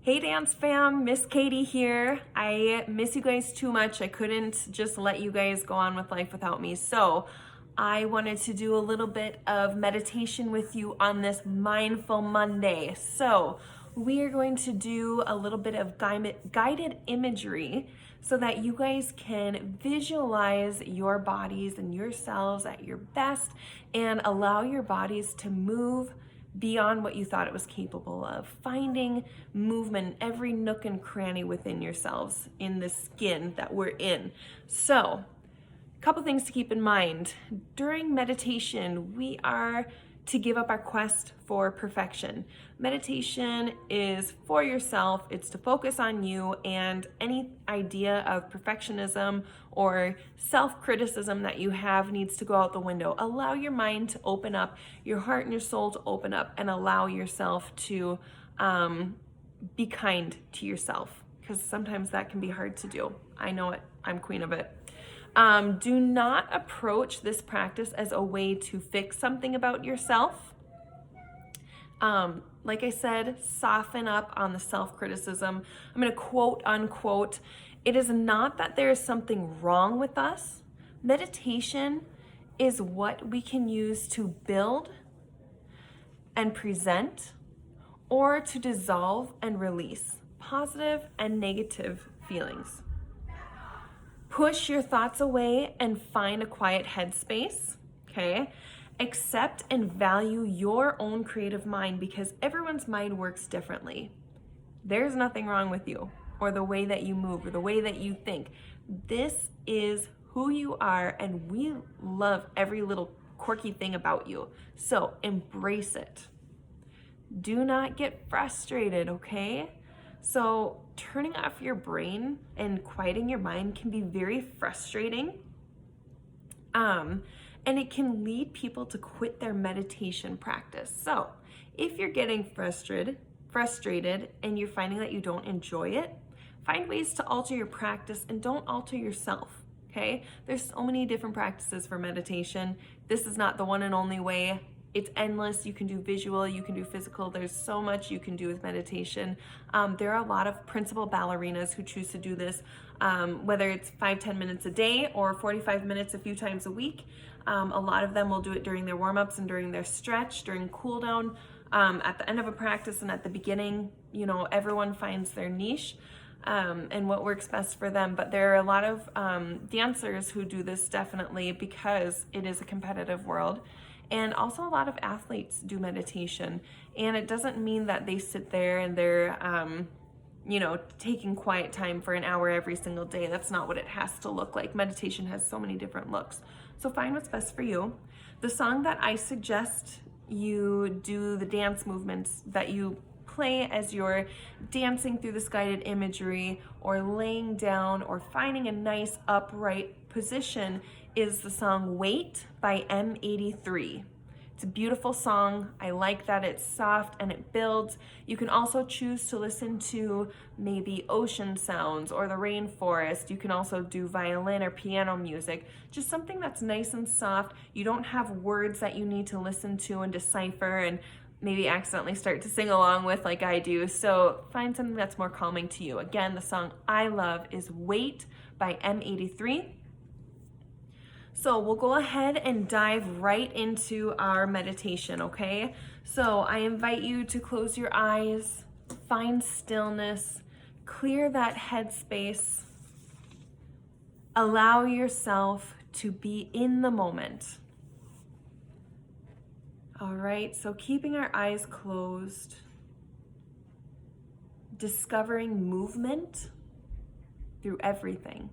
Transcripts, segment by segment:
Hey dance fam, Miss Katie here. I miss you guys too much. I couldn't just let you guys go on with life without me. So I wanted to do a little bit of meditation with you on this Mindful Monday. So we are going to do a little bit of guided imagery so that you guys can visualize your bodies and yourselves at your best and allow your bodies to move beyond what you thought it was capable of, finding movement in every nook and cranny within yourselves in the skin that we're in. So, a couple things to keep in mind. During meditation, we are to give up our quest for perfection. Meditation is for yourself, it's to focus on you, and any idea of perfectionism or self-criticism that you have needs to go out the window. Allow your mind to open up, your heart and your soul to open up, and allow yourself to be kind to yourself, because sometimes that can be hard to do. I know it, I'm queen of it. Do not approach this practice as a way to fix something about yourself. Like I said, soften up on the self-criticism. I'm going to quote unquote, it is not that there is something wrong with us. Meditation is what we can use to build and present, or to dissolve and release positive and negative feelings. Push your thoughts away and find a quiet headspace, okay? Accept and value your own creative mind, because everyone's mind works differently. There's nothing wrong with you or the way that you move or the way that you think. This is who you are, and we love every little quirky thing about you. So embrace it. Do not get frustrated, okay? So turning off your brain and quieting your mind can be very frustrating. And it can lead people to quit their meditation practice. So if you're getting frustrated and you're finding that you don't enjoy it, find ways to alter your practice and don't alter yourself, okay? There's so many different practices for meditation. This is not the one and only way. It's endless. You can do visual, you can do physical. There's so much you can do with meditation. There are a lot of principal ballerinas who choose to do this, whether it's 5-10 minutes a day or 45 minutes a few times a week. A lot of them will do it during their warm-ups and during their stretch, during cool down, at the end of a practice and at the beginning. You know, everyone finds their niche and what works best for them. But there are a lot of dancers who do this definitely because it is a competitive world. And also a lot of athletes do meditation, and it doesn't mean that they sit there and they're, taking quiet time for an hour every single day. That's not what it has to look like. Meditation has so many different looks. So find what's best for you. The song that I suggest you do the dance movements that you play as you're dancing through this guided imagery or laying down or finding a nice upright position is the song Wait by M83. It's a beautiful song. I like that it's soft and it builds. You can also choose to listen to maybe ocean sounds or the rainforest. You can also do violin or piano music, just something that's nice and soft. You don't have words that you need to listen to and decipher and maybe accidentally start to sing along with like I do. So find something that's more calming to you. Again, the song I love is Wait by M83. So we'll go ahead and dive right into our meditation, okay? So I invite you to close your eyes, find stillness, clear that headspace, allow yourself to be in the moment. All right, so keeping our eyes closed, discovering movement through everything.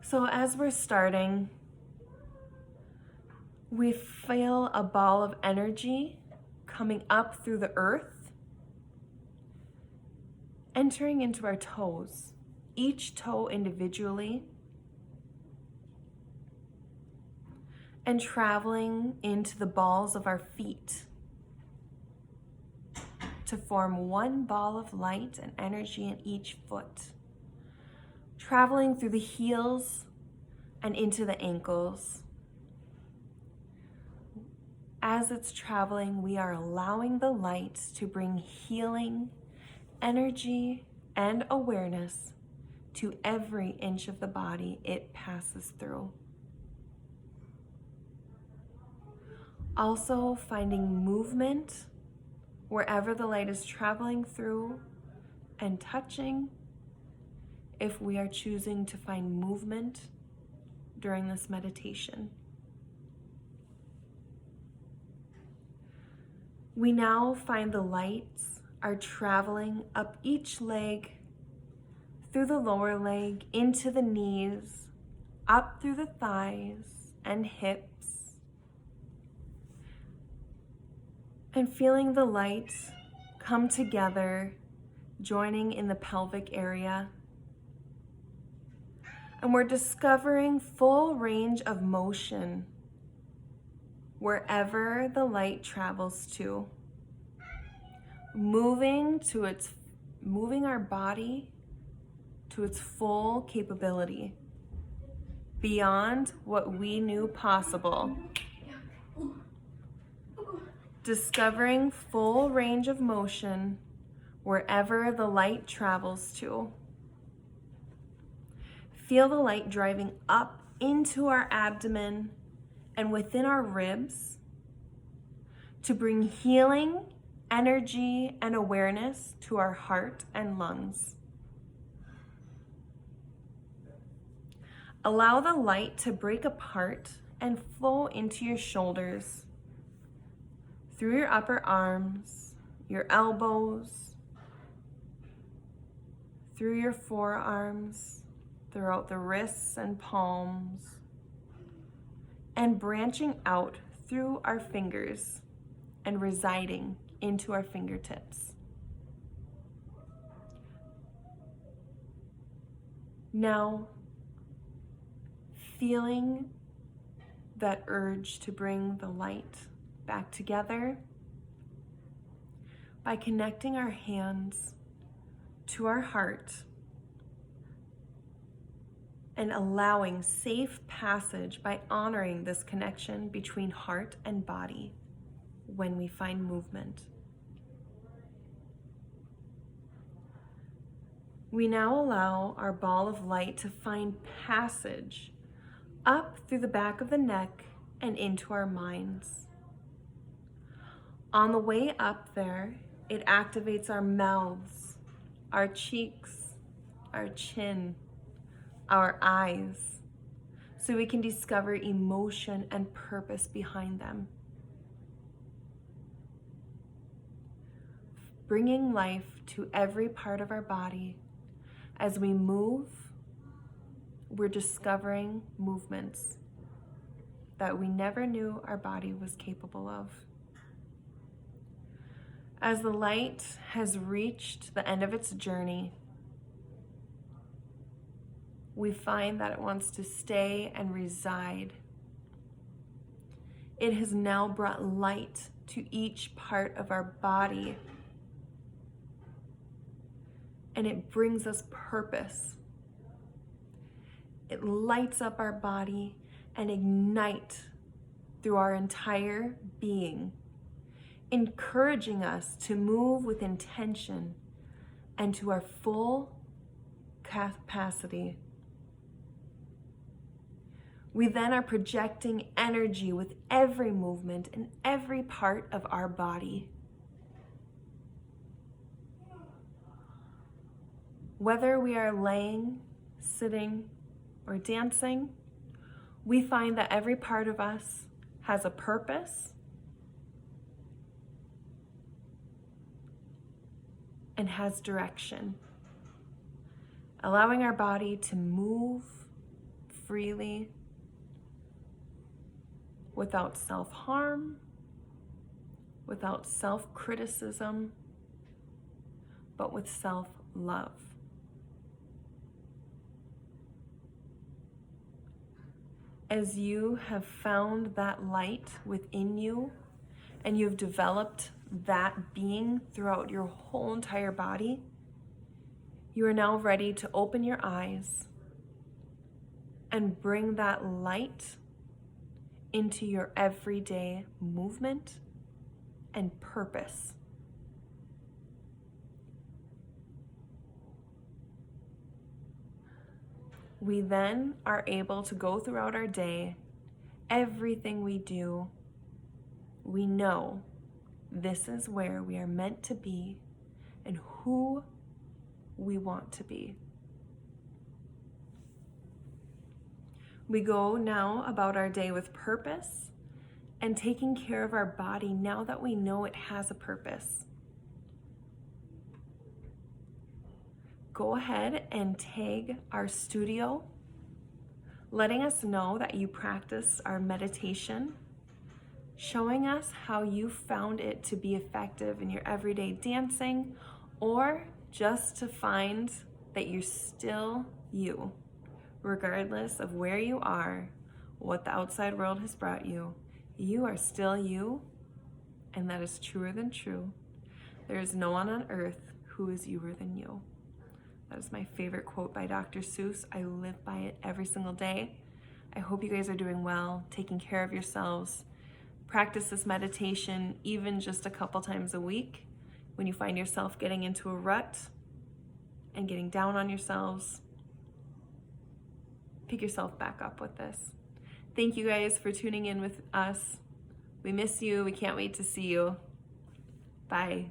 So as we're starting, we feel a ball of energy coming up through the earth, entering into our toes, each toe individually, and traveling into the balls of our feet to form one ball of light and energy in each foot, traveling through the heels and into the ankles. as it's traveling, we are allowing the light to bring healing, energy, and awareness to every inch of the body it passes through. Also finding movement wherever the light is traveling through and touching if we are choosing to find movement during this meditation. We now find the lights are traveling up each leg, through the lower leg, into the knees, up through the thighs and hips, and feeling the lights come together, joining in the pelvic area. And we're discovering full range of motion wherever the light travels to, moving our body to its full capability, beyond what we knew possible. Discovering full range of motion wherever the light travels to. Feel the light driving up into our abdomen and within our ribs to bring healing, energy, and awareness to our heart and lungs. Allow the light to break apart and flow into your shoulders, through your upper arms, your elbows, through your forearms, throughout the wrists and palms, and branching out through our fingers and residing into our fingertips. Now, feeling that urge to bring the light back together by connecting our hands to our heart and allowing safe passage by honoring this connection between heart and body when we find movement. We now allow our ball of light to find passage up through the back of the neck and into our minds. On the way up there, it activates our mouths, our cheeks, our chin, our eyes, so we can discover emotion and purpose behind them. Bringing life to every part of our body. As we move, we're discovering movements that we never knew our body was capable of. As the light has reached the end of its journey, we find that it wants to stay and reside. It has now brought light to each part of our body, and it brings us purpose. It lights up our body and ignites through our entire being, encouraging us to move with intention and to our full capacity. We then are projecting energy with every movement in every part of our body. Whether we are laying, sitting, or dancing, we find that every part of us has a purpose and has direction, allowing our body to move freely without self-harm, without self-criticism, but with self-love. As you have found that light within you and you've developed that being throughout your whole entire body, you are now ready to open your eyes and bring that light into your everyday movement and purpose. We then are able to go throughout our day, everything we do, we know this is where we are meant to be and who we want to be. We go now about our day with purpose and taking care of our body now that we know it has a purpose. Go ahead and tag our studio, letting us know that you practice our meditation, showing us how you found it to be effective in your everyday dancing, or just to find that you're still you, regardless of where you are, what the outside world has brought you. You are still you, and that is truer than true. There is no one on earth who is youer than you. That is my favorite quote by Dr. Seuss. I live by it every single day. I hope you guys are doing well, taking care of yourselves. Practice this meditation even just a couple times a week when you find yourself getting into a rut and getting down on yourselves. Pick yourself back up with this. Thank you guys for tuning in with us. We miss you. We can't wait to see you. Bye.